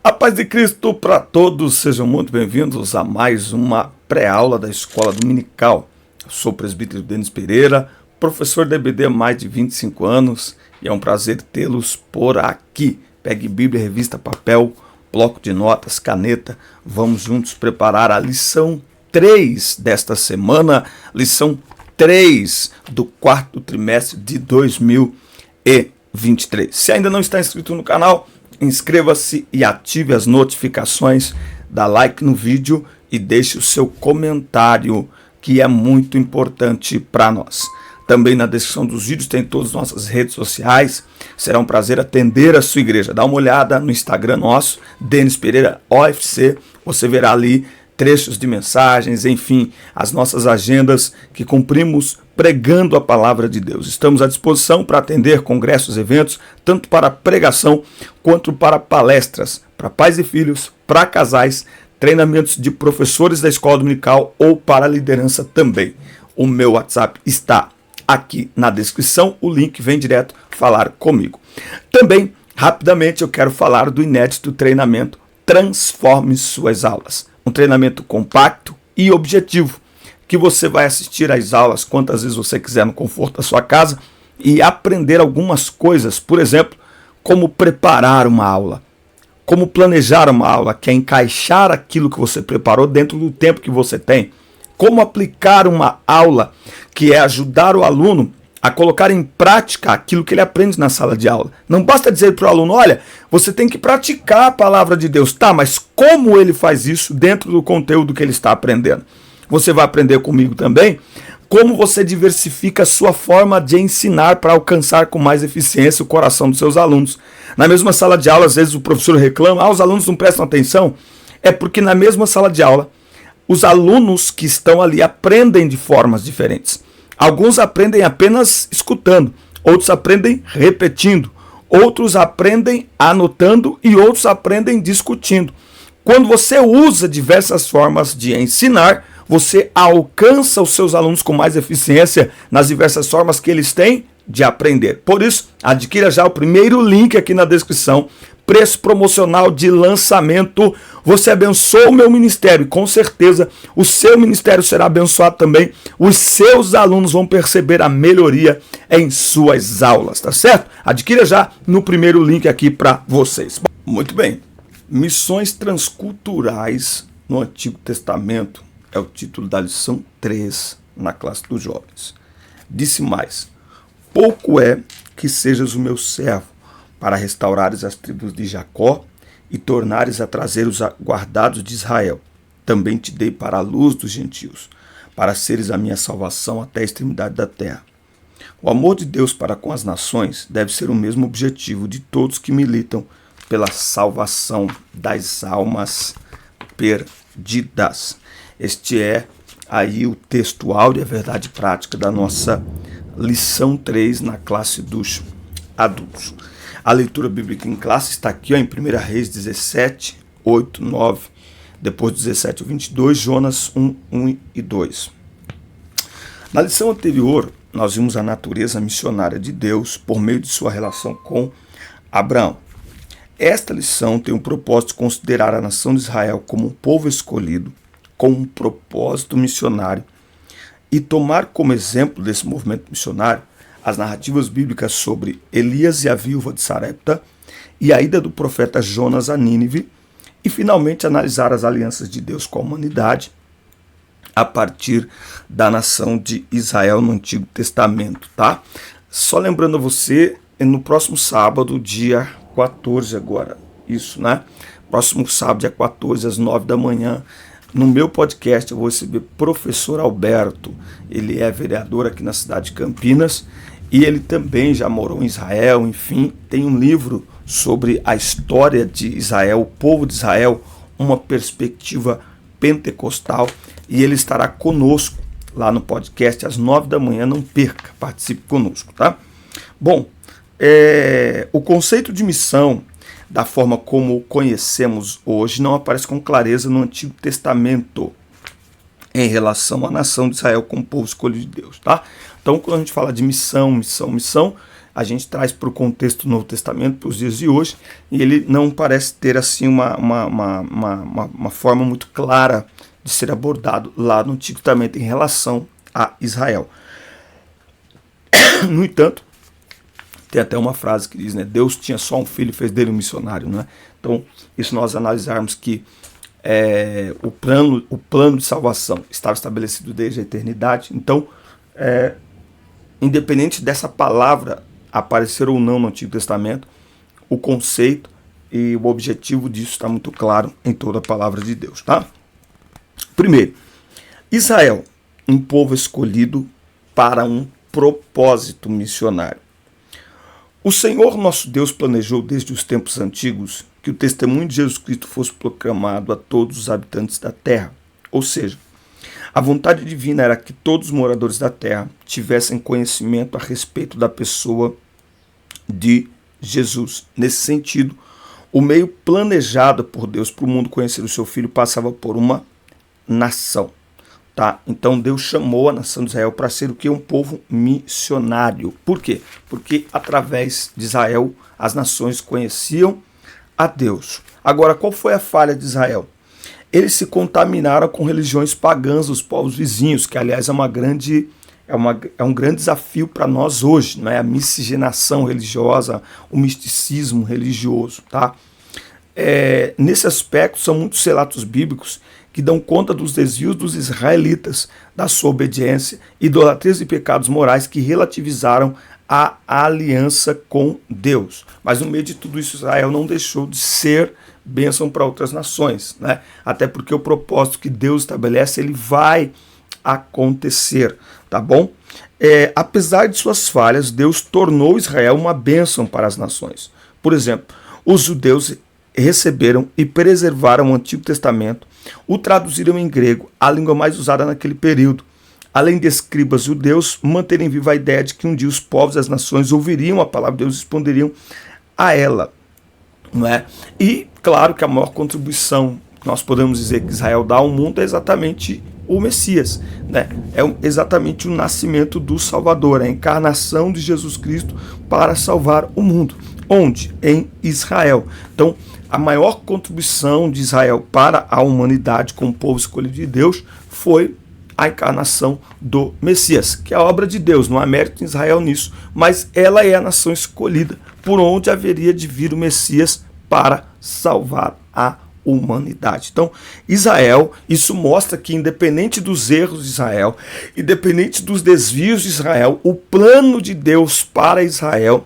A paz de Cristo para todos, sejam muito bem-vindos a mais uma pré-aula da Escola Dominical. Eu sou o presbítero Denis Pereira, professor da EBD há mais de 25 anos e é um prazer tê-los por aqui. Pegue Bíblia, revista, papel, bloco de notas, caneta, vamos juntos preparar a lição 3 desta semana, lição 3 do quarto trimestre de 2023. Se ainda não está inscrito no canal, inscreva-se e ative as notificações, dá like no vídeo e deixe o seu comentário, que é muito importante para nós. Também na descrição dos vídeos tem todas as nossas redes sociais. Será um prazer atender a sua igreja. Dá uma olhada no Instagram nosso, Denis Pereira OFC. Você verá ali trechos de mensagens, enfim, as nossas agendas que cumprimos pregando a palavra de Deus. Estamos à disposição para atender congressos, eventos, tanto para pregação quanto para palestras, para pais e filhos, para casais, treinamentos de professores da escola dominical ou para liderança também. O meu WhatsApp está aqui na descrição, o link vem direto falar comigo. Também, rapidamente, eu quero falar do inédito treinamento Transforme Suas Aulas. Um treinamento compacto e objetivo, que você vai assistir às aulas quantas vezes você quiser no conforto da sua casa e aprender algumas coisas, por exemplo, como preparar uma aula, como planejar uma aula, que é encaixar aquilo que você preparou dentro do tempo que você tem, como aplicar uma aula, que é ajudar o aluno a colocar em prática aquilo que ele aprende na sala de aula. Não basta dizer para o aluno, olha, você tem que praticar a palavra de Deus. Tá, mas como ele faz isso dentro do conteúdo que ele está aprendendo? Você vai aprender comigo também como você diversifica a sua forma de ensinar para alcançar com mais eficiência o coração dos seus alunos. Na mesma sala de aula, às vezes o professor reclama, os alunos não prestam atenção. É porque na mesma sala de aula, os alunos que estão ali aprendem de formas diferentes. Alguns aprendem apenas escutando, outros aprendem repetindo, outros aprendem anotando e outros aprendem discutindo. Quando você usa diversas formas de ensinar, você alcança os seus alunos com mais eficiência nas diversas formas que eles têm de aprender. Por isso, adquira já o primeiro link aqui na descrição, preço promocional de lançamento. Você abençoa o meu ministério e com certeza o seu ministério será abençoado também. Os seus alunos vão perceber a melhoria em suas aulas, tá certo? Adquira já no primeiro link aqui para vocês. Muito bem, missões transculturais no Antigo Testamento é o título da lição 3 na classe dos jovens. Disse mais, pouco é que sejas o meu servo, para restaurares as tribos de Jacó e tornares a trazer os guardados de Israel. Também te dei para a luz dos gentios, para seres a minha salvação até a extremidade da terra. O amor de Deus para com as nações deve ser o mesmo objetivo de todos que militam pela salvação das almas perdidas. Este é aí o texto áureo, a verdade prática da nossa lição 3 na classe dos adultos. A leitura bíblica em classe está aqui ó, em 1 Reis 17, 8, 9, depois 17 ao 22, Jonas 1, 1 e 2. Na lição anterior, nós vimos a natureza missionária de Deus por meio de sua relação com Abraão. Esta lição tem o propósito de considerar a nação de Israel como um povo escolhido, com um propósito missionário, e tomar como exemplo desse movimento missionário as narrativas bíblicas sobre Elias e a viúva de Sarepta e a ida do profeta Jonas a Nínive e finalmente analisar as alianças de Deus com a humanidade a partir da nação de Israel no Antigo Testamento, tá? Só lembrando a você, no próximo sábado, dia 14 agora, isso, né? Próximo sábado, dia 14, às 9 da manhã, no meu podcast eu vou receber professor Alberto, ele é vereador aqui na cidade de Campinas, e ele também já morou em Israel, enfim, tem um livro sobre a história de Israel, o povo de Israel, uma perspectiva pentecostal, e ele estará conosco lá no podcast às 9 da manhã, não perca, participe conosco, tá? Bom, o conceito de missão, da forma como o conhecemos hoje, não aparece com clareza no Antigo Testamento em relação à nação de Israel como povo escolhido de Deus, tá? Então, quando a gente fala de missão, a gente traz para o contexto do Novo Testamento, para os dias de hoje, e ele não parece ter assim uma forma muito clara de ser abordado lá no Antigo Testamento em relação a Israel. No entanto, tem até uma frase que diz, né, Deus tinha só um filho e fez dele um missionário, né? Então, isso nós analisarmos que o plano de salvação estava estabelecido desde a eternidade. Então, independente dessa palavra aparecer ou não no Antigo Testamento, o conceito e o objetivo disso está muito claro em toda a palavra de Deus, tá? Primeiro, Israel, um povo escolhido para um propósito missionário. O Senhor nosso Deus planejou desde os tempos antigos que o testemunho de Jesus Cristo fosse proclamado a todos os habitantes da terra. Ou seja, a vontade divina era que todos os moradores da terra tivessem conhecimento a respeito da pessoa de Jesus. Nesse sentido, o meio planejado por Deus para o mundo conhecer o seu filho passava por uma nação. Tá? Então Deus chamou a nação de Israel para ser o que? Um povo missionário. Por quê? Porque através de Israel as nações conheciam a Deus. Agora, qual foi a falha de Israel? Eles se contaminaram com religiões pagãs dos povos vizinhos, que aliás é um grande desafio para nós hoje, né? A miscigenação religiosa, o misticismo religioso. Tá? Nesse aspecto, são muitos relatos bíblicos que dão conta dos desvios dos israelitas, da sua obediência, idolatrias e pecados morais que relativizaram a aliança com Deus. Mas no meio de tudo isso, Israel não deixou de ser bênção para outras nações, né? Até porque o propósito que Deus estabelece, ele vai acontecer, tá bom? Apesar de suas falhas, Deus tornou Israel uma bênção para as nações. Por exemplo, os judeus receberam e preservaram o Antigo Testamento, o traduziram em grego, a língua mais usada naquele período. Além de escribas judeus, manterem viva a ideia de que um dia os povos e as nações ouviriam a palavra de Deus e responderiam a ela. Não é? E, claro, que a maior contribuição que nós podemos dizer que Israel dá ao mundo é exatamente o Messias. Né? Exatamente o nascimento do Salvador, a encarnação de Jesus Cristo para salvar o mundo. Onde? Em Israel. Então, a maior contribuição de Israel para a humanidade como povo escolhido de Deus foi a encarnação do Messias, que é a obra de Deus, não há mérito em Israel nisso, mas ela é a nação escolhida por onde haveria de vir o Messias para salvar a humanidade. Então, Israel, isso mostra que independente dos erros de Israel, independente dos desvios de Israel, o plano de Deus para Israel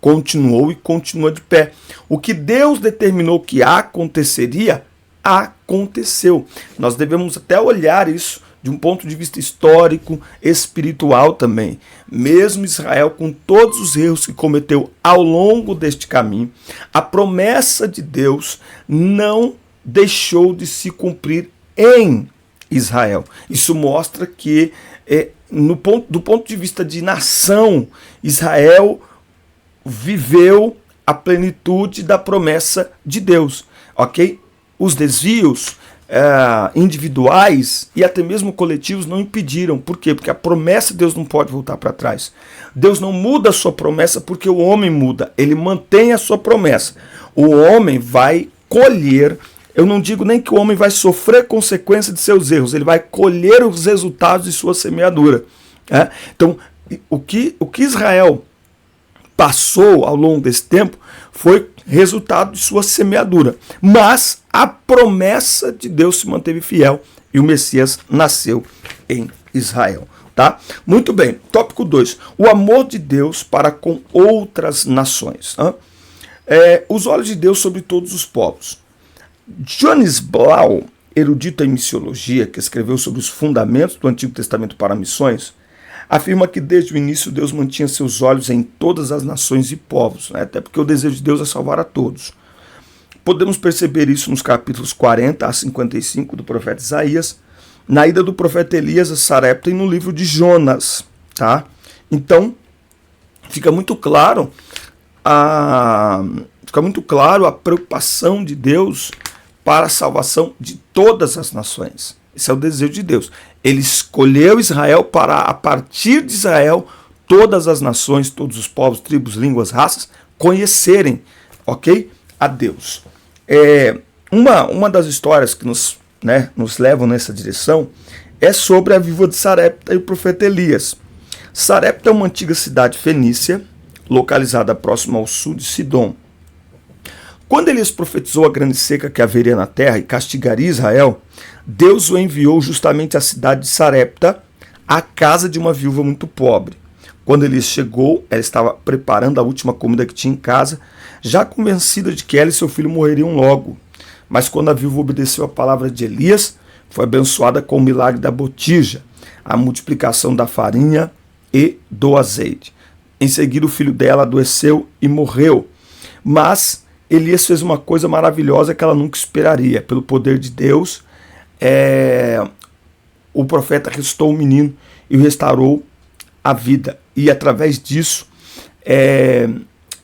continuou e continua de pé. O que Deus determinou que aconteceria, aconteceu. Nós devemos até olhar isso de um ponto de vista histórico, espiritual também. Mesmo Israel, com todos os erros que cometeu ao longo deste caminho, a promessa de Deus não deixou de se cumprir em Israel. Isso mostra que, do ponto de vista de nação, Israel viveu a plenitude da promessa de Deus, ok? Os desvios individuais e até mesmo coletivos não impediram. Por quê? Porque a promessa de Deus não pode voltar para trás. Deus não muda a sua promessa porque o homem muda. Ele mantém a sua promessa. O homem vai colher, eu não digo nem que o homem vai sofrer consequência de seus erros, ele vai colher os resultados de sua semeadura. Então, o que Israel passou ao longo desse tempo foi resultado de sua semeadura. Mas a promessa de Deus se manteve fiel e o Messias nasceu em Israel. Tá? Muito bem. Tópico 2. O amor de Deus para com outras nações. Os olhos de Deus sobre todos os povos. Johannes Blau, erudito em missiologia, que escreveu sobre os fundamentos do Antigo Testamento para missões, afirma que desde o início Deus mantinha seus olhos em todas as nações e povos, né? Até porque o desejo de Deus é salvar a todos. Podemos perceber isso nos capítulos 40 a 55 do profeta Isaías, na ida do profeta Elias a Sarepta e no livro de Jonas. Tá? Então, fica muito claro a preocupação de Deus para a salvação de todas as nações. Esse é o desejo de Deus. Ele escolheu Israel para, a partir de Israel, todas as nações, todos os povos, tribos, línguas, raças, conhecerem, ok? A Deus. Uma das histórias que nos levam nessa direção é sobre a viúva de Sarepta e o profeta Elias. Sarepta é uma antiga cidade fenícia, localizada próxima ao sul de Sidom. Quando Elias profetizou a grande seca que haveria na terra e castigaria Israel, Deus o enviou justamente à cidade de Sarepta, à casa de uma viúva muito pobre. Quando Elias chegou, ela estava preparando a última comida que tinha em casa, já convencida de que ela e seu filho morreriam logo. Mas quando a viúva obedeceu a palavra de Elias, foi abençoada com o milagre da botija, a multiplicação da farinha e do azeite. Em seguida, o filho dela adoeceu e morreu. Mas Elias fez uma coisa maravilhosa que ela nunca esperaria. Pelo poder de Deus, o profeta ressuscitou o menino e o restaurou a vida. E através disso,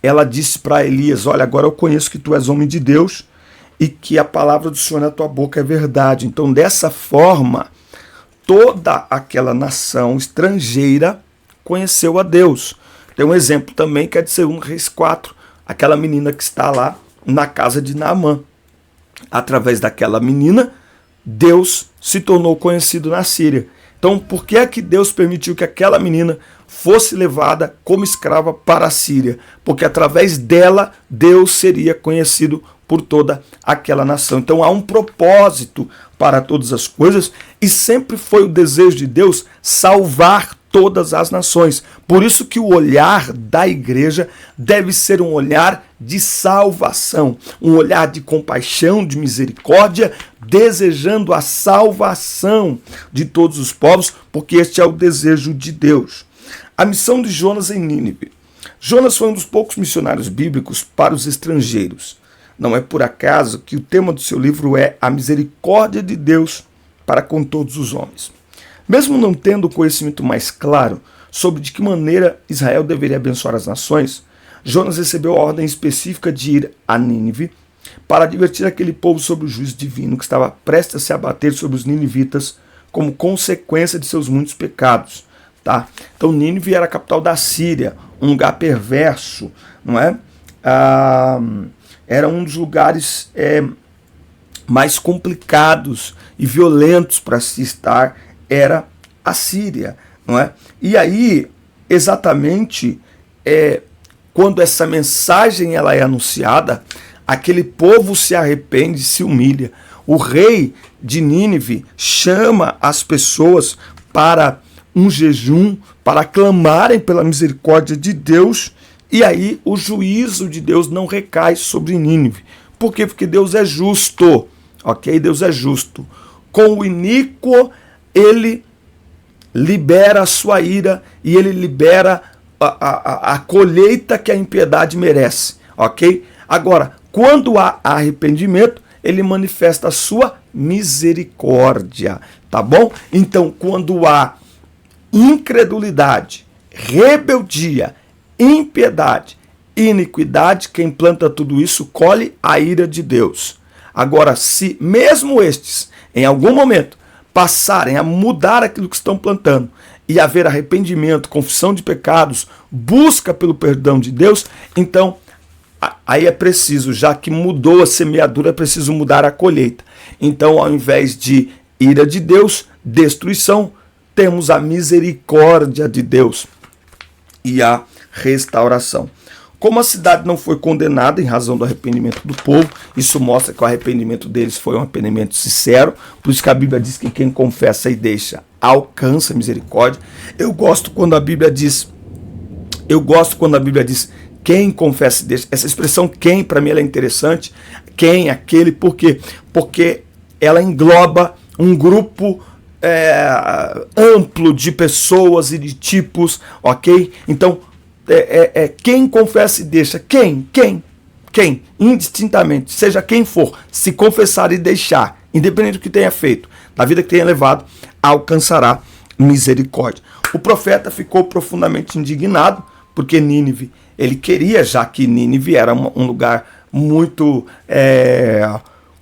ela disse para Elias: olha, agora eu conheço que tu és homem de Deus e que a palavra do Senhor na tua boca é verdade. Então, dessa forma, toda aquela nação estrangeira conheceu a Deus. Tem um exemplo também que é de 2 Reis 4, aquela menina que está lá na casa de Naamã. Através daquela menina, Deus se tornou conhecido na Síria. Então, por que é que Deus permitiu que aquela menina fosse levada como escrava para a Síria? Porque através dela, Deus seria conhecido por toda aquela nação. Então, há um propósito para todas as coisas e sempre foi o desejo de Deus salvar todas as nações. Por isso que o olhar da igreja deve ser um olhar de salvação, um olhar de compaixão, de misericórdia, desejando a salvação de todos os povos, porque este é o desejo de Deus. A missão de Jonas em Nínive. Jonas foi um dos poucos missionários bíblicos para os estrangeiros. Não é por acaso que o tema do seu livro é a misericórdia de Deus para com todos os homens. Mesmo não tendo o conhecimento mais claro sobre de que maneira Israel deveria abençoar as nações, Jonas recebeu a ordem específica de ir a Nínive para advertir aquele povo sobre o juízo divino que estava prestes a se abater sobre os ninivitas como consequência de seus muitos pecados. Tá? Então Nínive era a capital da Síria, um lugar perverso, não é? Era um dos lugares mais complicados e violentos para se estar, era a Síria, não é? E aí, exatamente, quando essa mensagem ela é anunciada, aquele povo se arrepende, se humilha. O rei de Nínive chama as pessoas para um jejum, para clamarem pela misericórdia de Deus, e aí o juízo de Deus não recai sobre Nínive. Por quê? Porque Deus é justo, ok? Deus é justo. Com o iníquo, ele libera a sua ira e ele libera a colheita que a impiedade merece, ok? Agora, quando há arrependimento, ele manifesta a sua misericórdia, tá bom? Então, quando há incredulidade, rebeldia, impiedade, iniquidade, quem planta tudo isso colhe a ira de Deus. Agora, se mesmo estes, em algum momento, passarem a mudar aquilo que estão plantando e haver arrependimento, confissão de pecados, busca pelo perdão de Deus, então aí é preciso, já que mudou a semeadura, é preciso mudar a colheita. Então, ao invés de ira de Deus, destruição, temos a misericórdia de Deus e a restauração. Como a cidade não foi condenada em razão do arrependimento do povo, isso mostra que o arrependimento deles foi um arrependimento sincero, por isso que a Bíblia diz que quem confessa e deixa alcança misericórdia. Eu gosto quando a Bíblia diz quem confessa e deixa. Essa expressão quem, para mim, ela é interessante. Quem, aquele, por quê? Porque ela engloba um grupo amplo de pessoas e de tipos, ok? Então, quem confessa e deixa, quem, indistintamente, seja quem for, se confessar e deixar, independente do que tenha feito, da vida que tenha levado, alcançará misericórdia. O profeta ficou profundamente indignado, porque Nínive, ele queria, já que Nínive era um lugar muito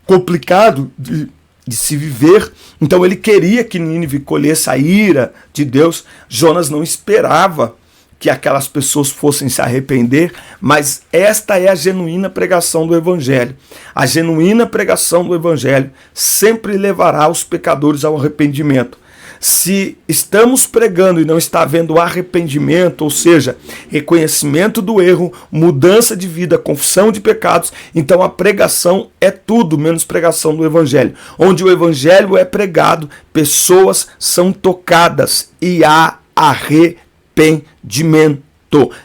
complicado de se viver, então ele queria que Nínive colhesse a ira de Deus. Jonas não esperava que aquelas pessoas fossem se arrepender, mas esta é a genuína pregação do Evangelho. A genuína pregação do Evangelho sempre levará os pecadores ao arrependimento. Se estamos pregando e não está havendo arrependimento, ou seja, reconhecimento do erro, mudança de vida, confissão de pecados, então a pregação é tudo menos pregação do Evangelho. Onde o Evangelho é pregado, pessoas são tocadas e há arrependimento.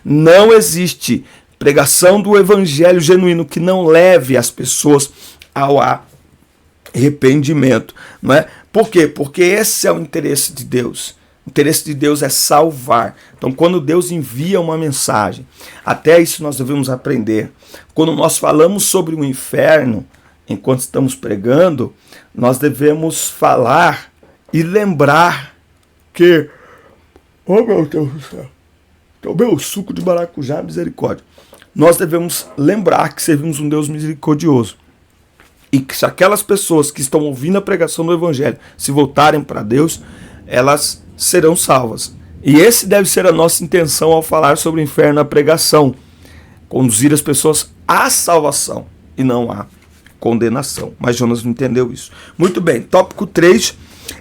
Não existe pregação do Evangelho genuíno que não leve as pessoas ao arrependimento, não é? Por quê? Porque esse é o interesse de Deus. O interesse de Deus é salvar. Então, quando Deus envia uma mensagem, até isso nós devemos aprender. Quando nós falamos sobre o inferno, enquanto estamos pregando, nós devemos falar e lembrar que, oh meu Deus do céu, tomei o suco de maracujá, misericórdia. Nós devemos lembrar que servimos um Deus misericordioso. E que se aquelas pessoas que estão ouvindo a pregação do Evangelho se voltarem para Deus, elas serão salvas. E esse deve ser a nossa intenção ao falar sobre o inferno na pregação. Conduzir as pessoas à salvação e não à condenação. Mas Jonas não entendeu isso. Muito bem, tópico 3.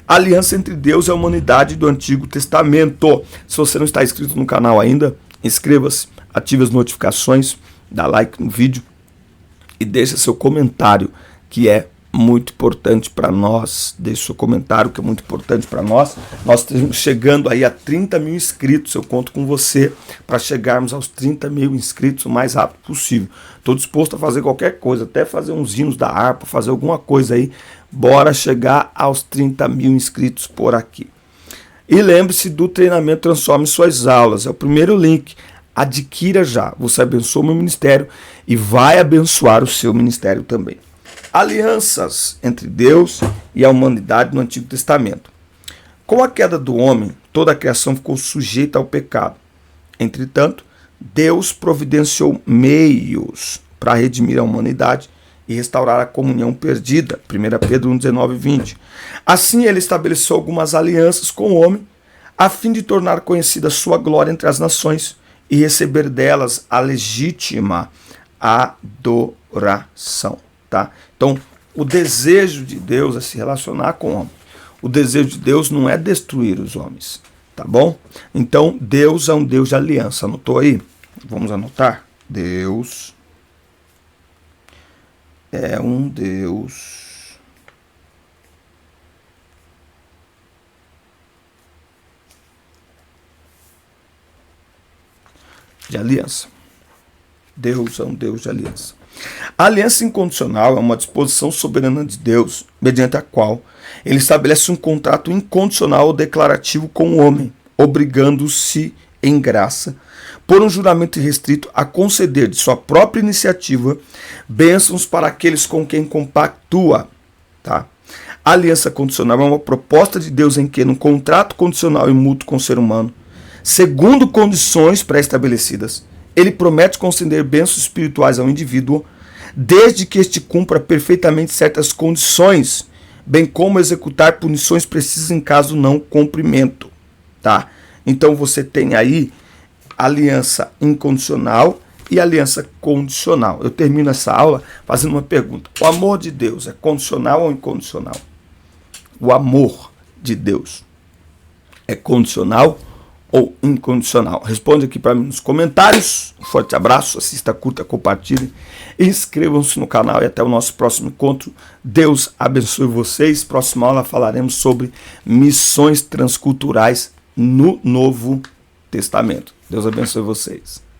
Aliança entre Deus e a humanidade do Antigo Testamento. Se você não está inscrito no canal ainda, inscreva-se, ative as notificações, dá like no vídeo e deixa seu comentário, que é muito importante para nós. Deixe seu comentário, que é muito importante para nós. Nós estamos chegando aí a 30 mil inscritos. Eu conto com você para chegarmos aos 30 mil inscritos o mais rápido possível. Estou disposto a fazer qualquer coisa, até fazer uns hinos da harpa, fazer alguma coisa aí. Bora chegar aos 30 mil inscritos por aqui. E lembre-se do treinamento Transforme Suas Aulas. É o primeiro link. Adquira já. Você abençoa o meu ministério e vai abençoar o seu ministério também. Alianças entre Deus e a humanidade no Antigo Testamento. Com a queda do homem, toda a criação ficou sujeita ao pecado. Entretanto, Deus providenciou meios para redimir a humanidade e restaurar a comunhão perdida. 1 Pedro 1, 19 e 20. Assim, ele estabeleceu algumas alianças com o homem, a fim de tornar conhecida sua glória entre as nações e receber delas a legítima adoração. Tá? Então, o desejo de Deus é se relacionar com o homem. O desejo de Deus não é destruir os homens, tá bom? Então, Deus é um Deus de aliança. Anotou aí? Vamos anotar? Deus é um Deus de aliança. Deus é um Deus de aliança. A aliança incondicional é uma disposição soberana de Deus, mediante a qual ele estabelece um contrato incondicional ou declarativo com o homem, obrigando-se em graça, por um juramento irrestrito, a conceder de sua própria iniciativa bênçãos para aqueles com quem compactua. Tá? A aliança condicional é uma proposta de Deus em que, no contrato condicional e mútuo com o ser humano, segundo condições pré-estabelecidas, ele promete conceder bênçãos espirituais ao indivíduo, desde que este cumpra perfeitamente certas condições, bem como executar punições precisas em caso não cumprimento. Tá? Então você tem aí aliança incondicional e aliança condicional. Eu termino essa aula fazendo uma pergunta. O amor de Deus é condicional ou incondicional? O amor de Deus é condicional ou incondicional? Responde aqui para mim nos comentários. Um forte abraço, assista, curta, compartilhe, inscrevam-se no canal e até o nosso próximo encontro. Deus abençoe vocês. Próxima aula falaremos sobre missões transculturais no Novo Testamento. Deus abençoe vocês.